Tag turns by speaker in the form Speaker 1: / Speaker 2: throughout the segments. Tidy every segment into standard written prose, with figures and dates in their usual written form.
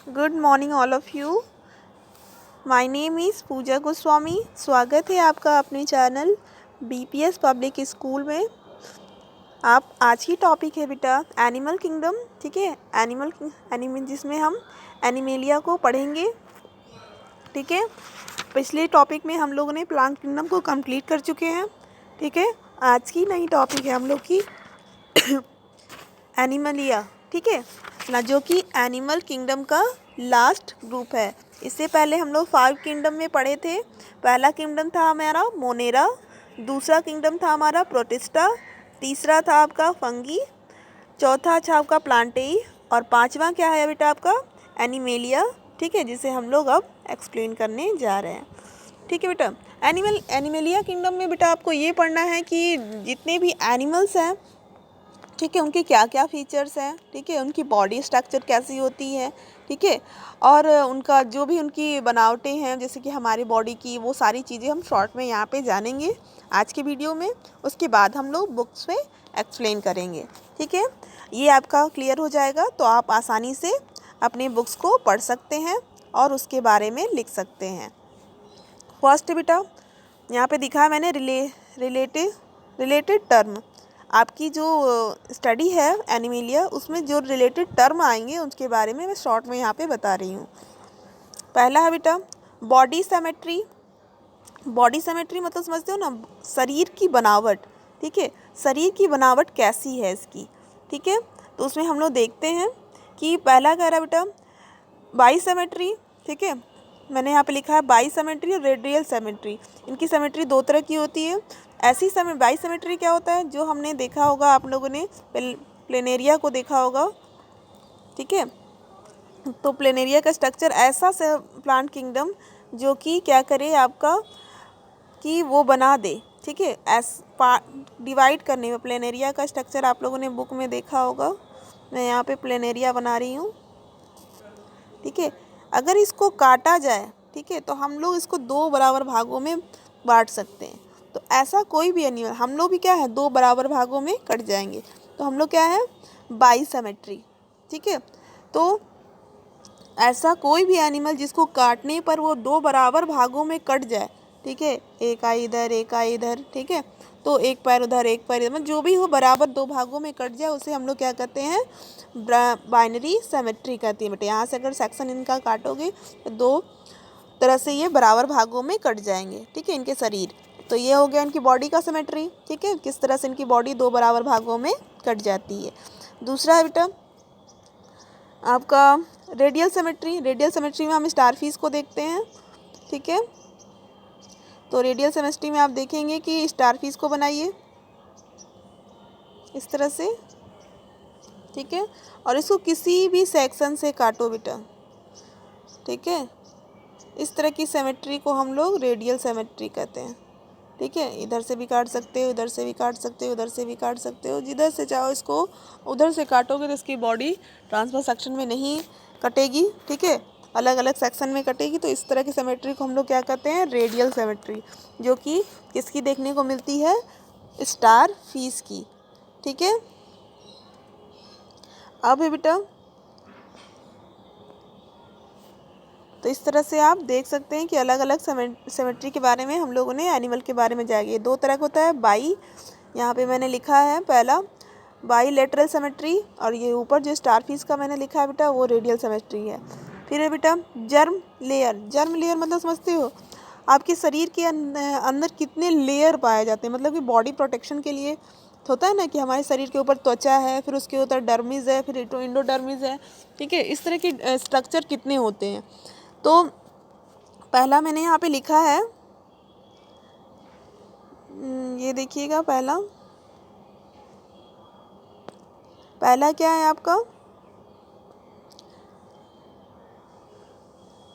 Speaker 1: Good morning all of you. My name is Pooja Goswami. स्वागत है आपका अपने चैनल बीपीएस पब्लिक स्कूल में। आप आज की टॉपिक है बेटा एनिमल किंगडम। ठीक है, एनिमल जिसमें हम एनिमेलिया को पढ़ेंगे। ठीक है, पिछले टॉपिक में हम लोगों ने प्लांट किंगडम को कंप्लीट कर चुके हैं। ठीक है, आज की नई टॉपिक है हम लोग की एनिमलिया। ठीक है ना, जो कि एनिमल किंगडम का लास्ट ग्रुप है। इससे पहले हम लोग 5 किंगडम में पढ़े थे। पहला किंगडम था हमारा मोनेरा, दूसरा किंगडम था हमारा प्रोटिस्टा, तीसरा था आपका फंगी, चौथा था आपका प्लांटेई और पांचवा क्या है बेटा आपका एनिमेलिया। ठीक है, जिसे हम लोग अब एक्सप्लेन करने जा रहे हैं। ठीक है बेटा, एनिमेलिया किंगडम में बेटा आपको ये पढ़ना है कि जितने भी एनिमल्स हैं, ठीक है, उनके क्या क्या फीचर्स हैं। ठीक है, उनकी बॉडी स्ट्रक्चर कैसी होती है। ठीक है, और उनका जो भी उनकी बनावटें हैं जैसे कि हमारी बॉडी की, वो सारी चीज़ें हम शॉर्ट में यहाँ पे जानेंगे आज के वीडियो में। उसके बाद हम लोग बुक्स में एक्सप्लेन करेंगे। ठीक है, ये आपका क्लियर हो जाएगा तो आप आसानी से अपने बुक्स को पढ़ सकते हैं और उसके बारे में लिख सकते हैं। फर्स्ट बेटा यहाँ पे दिखा है मैंने रिलेटेड टर्म। आपकी जो स्टडी है एनिमेलिया, उसमें जो रिलेटेड टर्म आएंगे उसके बारे में मैं शॉर्ट में यहाँ पे बता रही हूँ। पहला है बेटा बॉडी सिमेट्री। बॉडी सिमेट्री मतलब समझते हो ना, शरीर की बनावट। ठीक है, शरीर की बनावट कैसी है इसकी। ठीक है, तो उसमें हम लोग देखते हैं कि पहला कह रहा है बेटा बाई सिमेट्री। ठीक है, मैंने यहाँ पे लिखा है बाई सिमेट्री और रेडियल सिमेट्री। इनकी सिमेट्री दो तरह की होती है। ऐसी समय बाई सिमेट्री क्या होता है, जो हमने देखा होगा, आप लोगों ने प्लेनेरिया को देखा होगा। ठीक है, तो प्लेनेरिया का स्ट्रक्चर ऐसा से प्लांट किंगडम जो कि क्या करे आपका कि वो बना दे। ठीक है, डिवाइड करने में प्लेनेरिया का स्ट्रक्चर आप लोगों ने बुक में देखा होगा। मैं यहाँ पे प्लेनेरिया बना रही हूँ। ठीक है, अगर इसको काटा जाए, ठीक है, तो हम लोग इसको 2 बराबर भागों में बांट सकते हैं। तो ऐसा कोई भी एनिमल, हम लोग भी क्या है 2 बराबर भागों में कट जाएंगे, तो हम लोग क्या है बाई सिमेट्री। ठीक है, तो ऐसा कोई भी एनिमल जिसको काटने पर वो 2 बराबर भागों में कट जाए। ठीक है, एक आई इधर एक आई इधर। ठीक है, तो एक पैर उधर एक पैर इधर, मतलब जो भी हो बराबर 2 भागों में कट जाए उसे हम लोग क्या कहते हैं बाइनरी सिमेट्री कहती है बेटे। यहाँ से अगर सेक्शन इनका काटोगे तो 2 तरह से ये बराबर भागों में कट जाएंगे। ठीक है, इनके शरीर। तो ये हो गया इनकी बॉडी का सिमेट्री। ठीक है, किस तरह से इनकी बॉडी 2 बराबर भागों में कट जाती है। दूसरा है बेटा आपका रेडियल सिमेट्री। रेडियल सिमेट्री में हम स्टारफिश को देखते हैं। ठीक है, तो रेडियल सिमेट्री में आप देखेंगे कि स्टारफिश को बनाइए इस तरह से। ठीक है, और इसको किसी भी सेक्शन से काटो बेटा। ठीक है, इस तरह की सिमेट्री को हम लोग रेडियल सिमेट्री कहते हैं। ठीक है, इधर से भी काट सकते हो, इधर से भी काट सकते हो, उधर से भी काट सकते हो, जिधर से चाहो इसको उधर से काटोगे तो इसकी बॉडी ट्रांसफर सेक्शन में नहीं कटेगी। ठीक है, अलग अलग सेक्शन में कटेगी। तो इस तरह की सिमेट्री को हम लोग क्या कहते हैं रेडियल सिमेट्री, जो कि किसकी देखने को मिलती है स्टार फिश की। ठीक है, अब है बेटा तो इस तरह से आप देख सकते हैं कि अलग अलग सिमेट्री के बारे में हम लोगों ने एनिमल के बारे में जाएंगे। 2 तरह का होता है बाई, यहाँ पे मैंने लिखा है पहला बाई लेटरल सिमेट्री, और ये ऊपर जो स्टारफिश का मैंने लिखा है बेटा वो रेडियल सिमेट्री है। फिर है बेटा जर्म लेयर। जर्म लेयर मतलब समझते हो आपके शरीर के अंदर कितने लेयर पाए जाते हैं, मतलब कि बॉडी प्रोटेक्शन के लिए होता है ना कि हमारे शरीर के ऊपर त्वचा है, फिर उसके ऊपर डर्मिस है, फिर इंडोडर्मिस है। ठीक है, इस तरह के स्ट्रक्चर कितने होते हैं। तो पहला मैंने यहाँ पे लिखा है, ये देखिएगा पहला क्या है आपका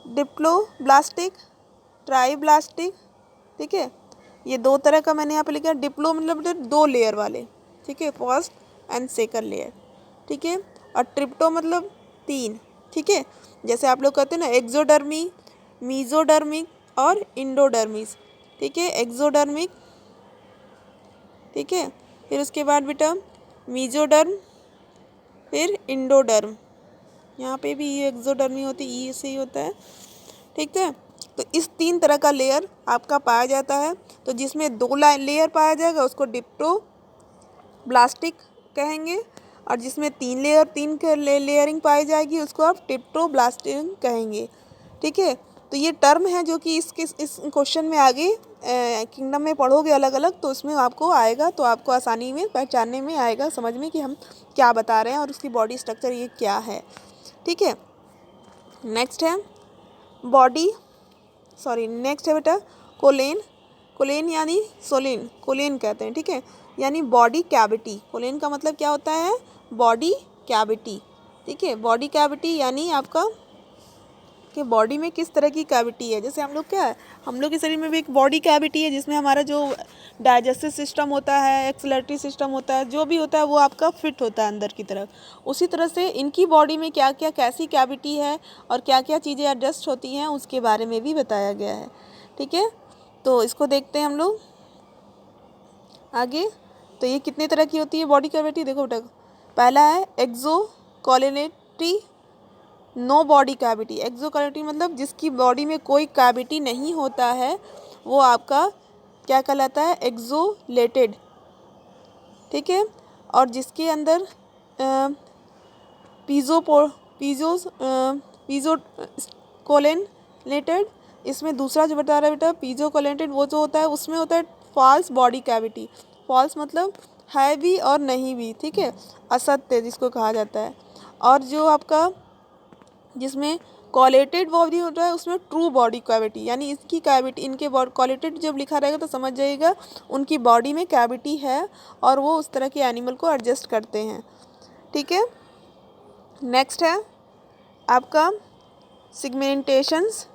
Speaker 1: डिप्लोब्लास्टिक, ट्राइब्लास्टिक। ठीक है, ये 2 तरह का मैंने यहाँ पे लिखा है। डिप्लो मतलब 2 लेयर वाले। ठीक है, फर्स्ट एंड सेकंड लेयर। ठीक है, और ट्रिप्टो मतलब 3। ठीक है, जैसे आप लोग कहते हैं ना एक्सोडर्मी, मीजोडर्मिक और इंडोडर्मिस। ठीक है, एक्सोडर्मिक। ठीक है, फिर उसके बाद बेटा मीजोडर्म, फिर इंडोडर्म। यहाँ पे भी ये एक्सोडर्मी होती है, ई से ही होता है, ठीक है। तो इस 3 तरह का लेयर आपका पाया जाता है। तो जिसमें 2 लेयर पाया जाएगा उसको डिप्टोब्लास्टिक कहेंगे, और जिसमें 3 लेयरिंग पाई जाएगी उसको आप ट्रिप्टोब्लास्टिक कहेंगे, ठीक है। तो ये टर्म है जो कि इस क्वेश्चन में आगे किंगडम में पढ़ोगे अलग अलग, तो उसमें आपको आएगा, तो आपको आसानी में पहचानने में आएगा, समझ में कि हम क्या बता रहे हैं और उसकी बॉडी स्ट्रक्चर ये क्या है, ठीक है। नेक्स्ट है नेक्स्ट है बेटा कोलेन। कोलेन यानी सोलेन, कोलेन कहते हैं, ठीक है, यानी बॉडी कैविटी। कोलेन का मतलब क्या होता है? बॉडी कैविटी, ठीक है। बॉडी कैविटी यानी आपका कि बॉडी में किस तरह की कैविटी है। जैसे हम लोग क्या है, हम लोग के शरीर में भी एक बॉडी कैविटी है जिसमें हमारा जो डाइजेस्टिव सिस्टम होता है, एक्सक्रीटरी सिस्टम होता है, जो भी होता है वो आपका फिट होता है अंदर की तरफ। उसी तरह से इनकी बॉडी में क्या क्या कैसी कैविटी है और क्या क्या चीज़ें एडजस्ट होती हैं उसके बारे में भी बताया गया है, ठीक है। तो इसको देखते हैं हम लोग आगे। तो ये कितने तरह की होती है बॉडी कैविटी, देखो बेटा। पहला है एक्सोस्केलेटरी नो बॉडी कैविटी। एक्सोस्केलेटरी मतलब जिसकी बॉडी में कोई कैविटी नहीं होता है, वो आपका क्या कहलाता है? एक्सोलेटेड, ठीक है। और जिसके अंदर पिज़ोकोलेटेड, इसमें दूसरा जो बता रहा है बेटा पिज़ोकोलेटेड, वो जो होता है उसमें होता है फॉल्स बॉडी कैविटी। फॉल्स मतलब है भी और नहीं भी, ठीक है, असत्य जिसको कहा जाता है। और जो आपका जिसमें कोलेटेड बॉडी होता है उसमें ट्रू बॉडी कैविटी, यानी इसकी कैविटी, इनके कोलेटेड जब लिखा रहेगा तो समझ जाइएगा उनकी बॉडी में कैविटी है और वो उस तरह के एनिमल को एडजस्ट करते हैं, ठीक है। नेक्स्ट है आपका सिगमेंटेशंस।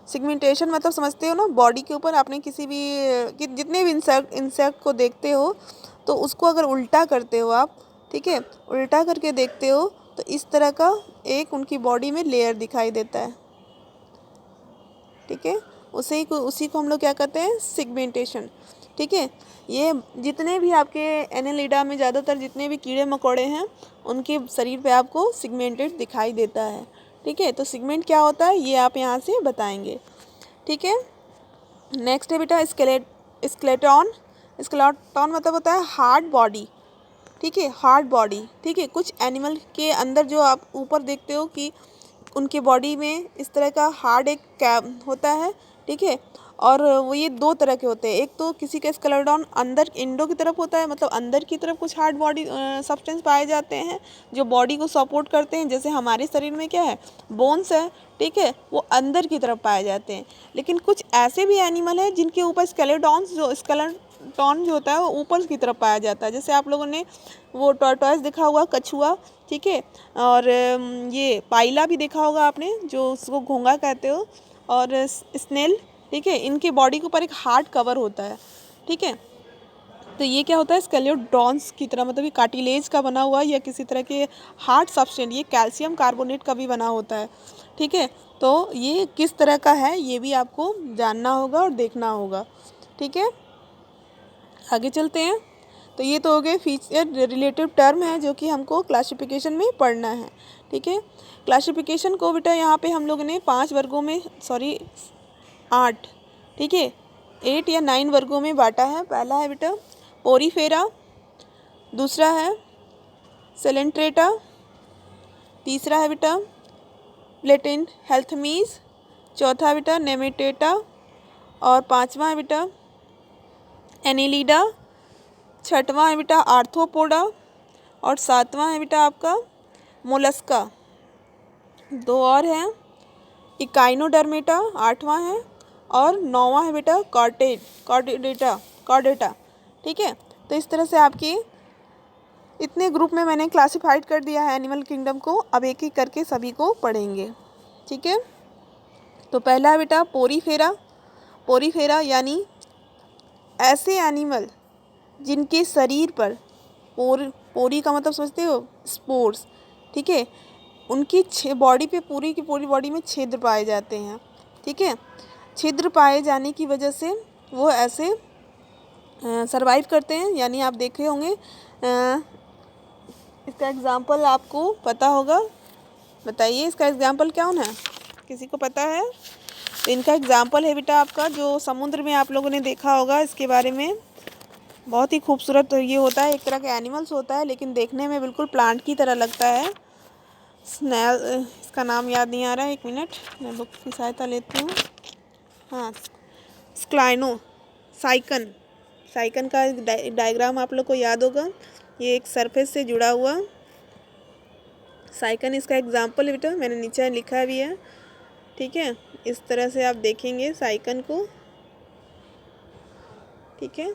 Speaker 1: सिगमेंटेशन मतलब समझते हो ना, बॉडी के ऊपर आपने किसी भी जितने भी इंसेक्ट को देखते हो तो उसको अगर उल्टा करते हो आप, ठीक है, उल्टा करके देखते हो तो इस तरह का एक उनकी बॉडी में लेयर दिखाई देता है, ठीक है। उसी को हम लोग क्या कहते हैं? सिगमेंटेशन, ठीक है। ये जितने भी आपके एनेलिडा में ज़्यादातर जितने भी कीड़े मकोड़े हैं उनके शरीर पे आपको सिगमेंटेड दिखाई देता है, ठीक है। तो सिगमेंट क्या होता है ये आप यहाँ से बताएंगे, ठीक है। नेक्स्ट है बेटा स्केलेटन। स्केलेटन मतलब होता है हार्ड बॉडी, ठीक है, हार्ड बॉडी, ठीक है। कुछ एनिमल के अंदर जो आप ऊपर देखते हो कि उनके बॉडी में इस तरह का हार्ड एक कैप होता है, ठीक है। और वो ये 2 तरह के होते हैं। एक तो किसी का स्केलेटन अंदर इंडो की तरफ होता है, मतलब अंदर की तरफ कुछ हार्ड बॉडी सब्सटेंस पाए जाते हैं जो बॉडी को सपोर्ट करते हैं। जैसे हमारे शरीर में क्या है, बोन्स है, ठीक है, वो अंदर की तरफ पाए जाते हैं। लेकिन कुछ ऐसे भी एनिमल हैं जिनके ऊपर स्केलेटन जो होता है वो ऊपर की तरफ पाया जाता है। जैसे आप लोगों ने वो टॉर्टोइस देखा हुआ, कछुआ, ठीक है, और ये पाइला भी देखा होगा आपने जो उसको घोंगा कहते हो, और स्नेल, ठीक है। इनके बॉडी के ऊपर एक हार्ड कवर होता है, ठीक है। तो ये क्या होता है? स्केलेटॉन्स की तरह, मतलब ये कार्टिलेज का बना हुआ या किसी तरह के हार्ड सब्सटेंस, ये कैल्शियम कार्बोनेट का भी बना होता है, ठीक है। तो ये किस तरह का है ये भी आपको जानना होगा और देखना होगा, ठीक है। आगे चलते हैं। तो ये तो हो गए फीचर रिलेटिव टर्म है जो कि हमको क्लासिफिकेशन में पढ़ना है, ठीक है। क्लासिफिकेशन को बेटा यहाँ पे हम लोगों ने 5 वर्गों में 8, ठीक है, 8 या 9 वर्गों में बांटा है। पहला है बेटा पोरीफेरा, दूसरा है सेलेंट्रेटा, तीसरा है बेटा प्लेटेन हेल्थमीज, चौथा बेटा नेमेटेटा, और 5वां है बेटा एनिलीडा, 6वां है बेटा आर्थ्रोपोडा, और 7वां है बेटा आपका मोलस्का। 2 और हैं इकाइनोडर्मेटा, 8वां है, और 9वां है बेटा कॉर्डेटा, ठीक है। तो इस तरह से आपकी इतने ग्रुप में मैंने क्लासिफाइड कर दिया है एनिमल किंगडम को। अब एक एक करके सभी को पढ़ेंगे, ठीक है। तो पहला है बेटा पोरीफेरा। पोरीफेरा यानी ऐसे एनिमल जिनके शरीर पर पोरी का मतलब समझते हो, स्पोर्स, ठीक है, उनकी बॉडी पे पूरी की पूरी बॉडी में छिद्र पाए जाते हैं, ठीक है। छिद्र पाए जाने की वजह से वो ऐसे सरवाइव करते हैं। यानी आप देखे होंगे इसका एग्जांपल आपको पता होगा, बताइए इसका एग्जाम्पल कौन है, किसी को पता है? तो इनका एग्जाम्पल है बेटा आपका जो समुद्र में आप लोगों ने देखा होगा, इसके बारे में बहुत ही खूबसूरत ये होता है, एक तरह का एनिमल्स होता है लेकिन देखने में बिल्कुल प्लांट की तरह लगता है। स्नैल, इसका नाम याद नहीं आ रहा है, 1 मिनट मैं बुक की सहायता लेती हूँ। हाँ, स्क्लाइनो साइकन, साइकन का डायग्राम आप लोग को याद होगा, ये एक सरफेस से जुड़ा हुआ साइकन इसका एग्जाम्पल है बेटा, मैंने नीचे लिखा भी है। ठीक है, इस तरह से आप देखेंगे साइकन को। ठीक है,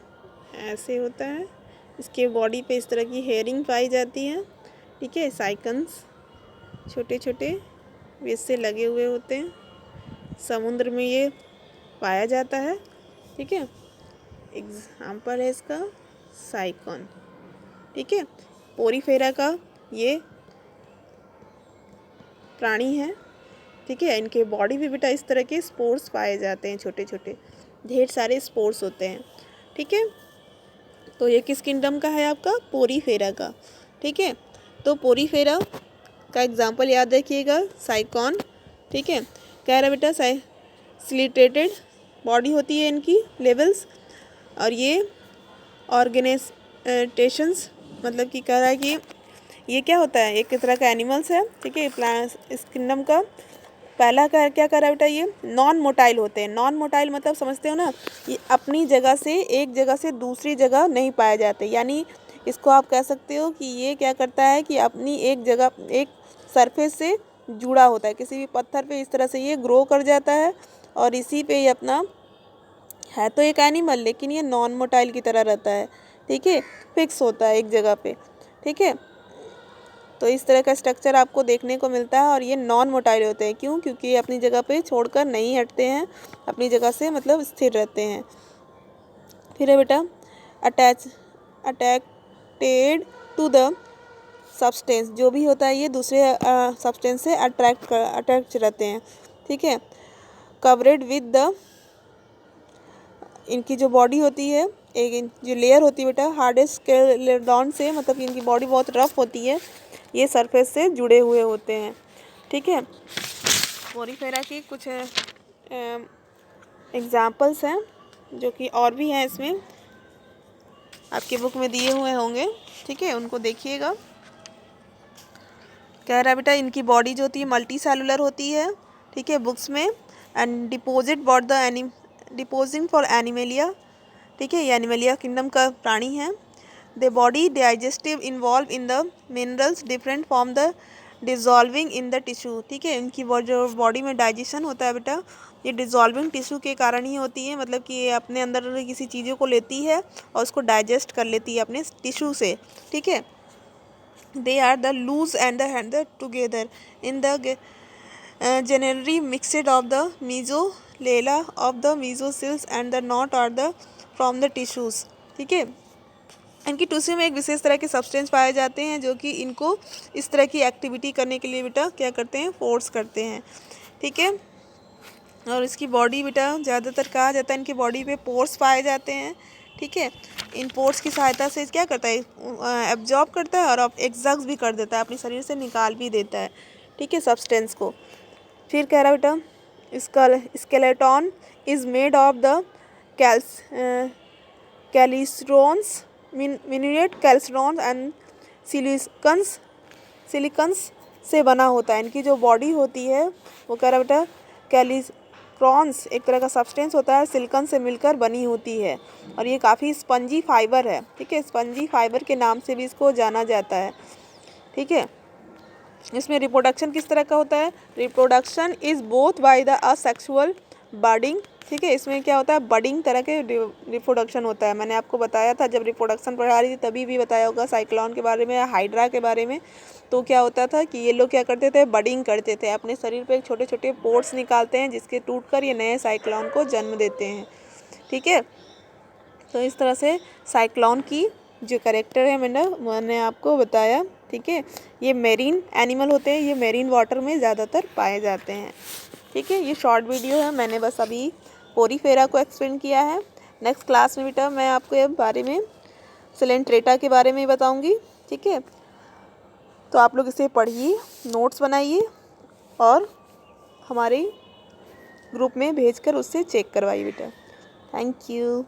Speaker 1: ऐसे होता है, इसके बॉडी पे इस तरह की हेयरिंग पाई जाती है। ठीक है, साइकन्स छोटे छोटे वेस से लगे हुए होते हैं, समुद्र में ये पाया जाता है। ठीक है, एग्जाम्पल है इसका साइकन। ठीक है, पोरीफेरा का ये प्राणी है। ठीक है, इनके बॉडी में बेटा इस तरह के स्पोर्स पाए जाते हैं, छोटे छोटे ढेर सारे स्पोर्स होते हैं। ठीक है, तो ये किस किंगडम का है आपका? पोरीफेरा का। ठीक है, तो पोरीफेरा का एग्जाम्पल याद रखिएगा, साइकॉन। ठीक है, कह रहा बेटा सिलिटेटेड बॉडी होती है इनकी लेवल्स, और ये ऑर्गेनाइजेशंस, मतलब कि कह रहा है कि ये क्या होता है, एक तरह का एनिमल्स है। ठीक है, प्लांट्स इस किंगडम का पहला का क्या कर रहा है बेटा, ये नॉन मोटाइल होते हैं। नॉन मोटाइल मतलब समझते हो ना, ये अपनी जगह से एक जगह से दूसरी जगह नहीं पाए जाते, यानी इसको आप कह सकते हो कि ये क्या करता है कि अपनी एक जगह एक सरफेस से जुड़ा होता है, किसी भी पत्थर पे इस तरह से ये ग्रो कर जाता है और इसी पे ये अपना है तो एक एनिमल, लेकिन ये नॉन मोटाइल की तरह रहता है। ठीक है, फिक्स होता है एक जगह पे। ठीक है, तो इस तरह का स्ट्रक्चर आपको देखने को मिलता है, और ये नॉन मोटाइल होते हैं। क्यों? क्योंकि ये अपनी जगह पे छोड़कर नहीं हटते हैं, अपनी जगह से मतलब स्थिर रहते हैं। फिर है बेटा अटैक्टेड टू द सब्सटेंस, जो भी होता है ये दूसरे सब्सटेंस से अट्रैक्ट रहते हैं। ठीक है, कवरेड विद द, इनकी जो बॉडी होती है, एक जो लेयर होती है बेटा हार्डेस्ट स्केलेटॉन से, मतलब कि इनकी बॉडी बहुत रफ होती है, ये सरफेस से जुड़े हुए होते हैं। ठीक है, पोरीफेरा की कुछ एग्जाम्पल्स हैं जो कि और भी हैं, इसमें आपके बुक में दिए हुए होंगे। ठीक है, उनको देखिएगा। कह रहा है बेटा इनकी बॉडी जो होती है मल्टी सेलुलर होती है। ठीक है, बुक्स में एंड डिपोजिंग फॉर एनिमेलिया। ठीक है, ये एनिमेलिया किंगडम का प्राणी है। The body digestive involve in the minerals different from the dissolving in the tissue. ठीक है, इनकी जो बॉडी में डाइजेशन होता है बेटा, ये डिजॉल्विंग टिश्यू के कारण ही होती है, मतलब कि ये अपने अंदर किसी चीज़ों को लेती है और उसको डाइजेस्ट कर लेती है अपने टिश्यू से। ठीक है, they are the loose and the hand together in the generally mixed of the mesolela of the mesocells and the knot are the from the tissues। ठीक है, इनकी टिश्यू में एक विशेष तरह के सब्सटेंस पाए जाते हैं जो कि इनको इस तरह की एक्टिविटी करने के लिए बेटा क्या करते हैं, फोर्स करते हैं। ठीक है, और इसकी बॉडी बेटा ज़्यादातर कहा जाता है इनकी बॉडी पे पोर्स पाए जाते हैं। ठीक है, इन पोर्स की सहायता से क्या करता है, एब्जॉर्ब करता है और एक्सॉक्ट भी कर देता है, अपने शरीर से निकाल भी देता है। ठीक है, सब्सटेंस को। फिर कह रहा बेटा इसका skeleton is made of the calcitrons minerate calcitrons and silicons से बना होता है। इनकी जो बॉडी होती है वो कह रहा बेटा कैल्सिट्रॉन्स एक तरह का सब्सटेंस होता है, सिलिकन से मिलकर बनी होती है, और ये काफ़ी स्पंजी फाइबर है। ठीक है, स्पंजी फाइबर के नाम से भी इसको जाना जाता है। ठीक है, इसमें रिप्रोडक्शन किस तरह का होता है, reproduction is both by the asexual budding. ठीक है, इसमें क्या होता है, बडिंग तरह के रिप्रोडक्शन होता है। मैंने आपको बताया था जब रिप्रोडक्शन पढ़ा रही थी तभी भी बताया होगा, साइक्लोन के बारे में, हाइड्रा के बारे में। तो क्या होता था कि ये लोग क्या करते थे, बडिंग करते थे, अपने शरीर पे छोटे छोटे पोर्स निकालते हैं जिसके टूटकर ये नए साइक्लोन को जन्म देते हैं। ठीक है, तो इस तरह से साइक्लोन की जो कैरेक्टर है मैंने आपको बताया। ठीक है, ये मेरीन एनिमल होते हैं, ये मेरीन वाटर में ज़्यादातर पाए जाते हैं। ठीक है, ये शॉर्ट वीडियो है, मैंने बस अभी पोरीफेरा को एक्सप्लेन किया है। नेक्स्ट क्लास में बेटा मैं आपको ये बारे में सिलेंट्रेटा के बारे में बताऊंगी। ठीक है, तो आप लोग इसे पढ़िए, नोट्स बनाइए और हमारे ग्रुप में भेजकर उससे चेक करवाइए बेटा। Thank you.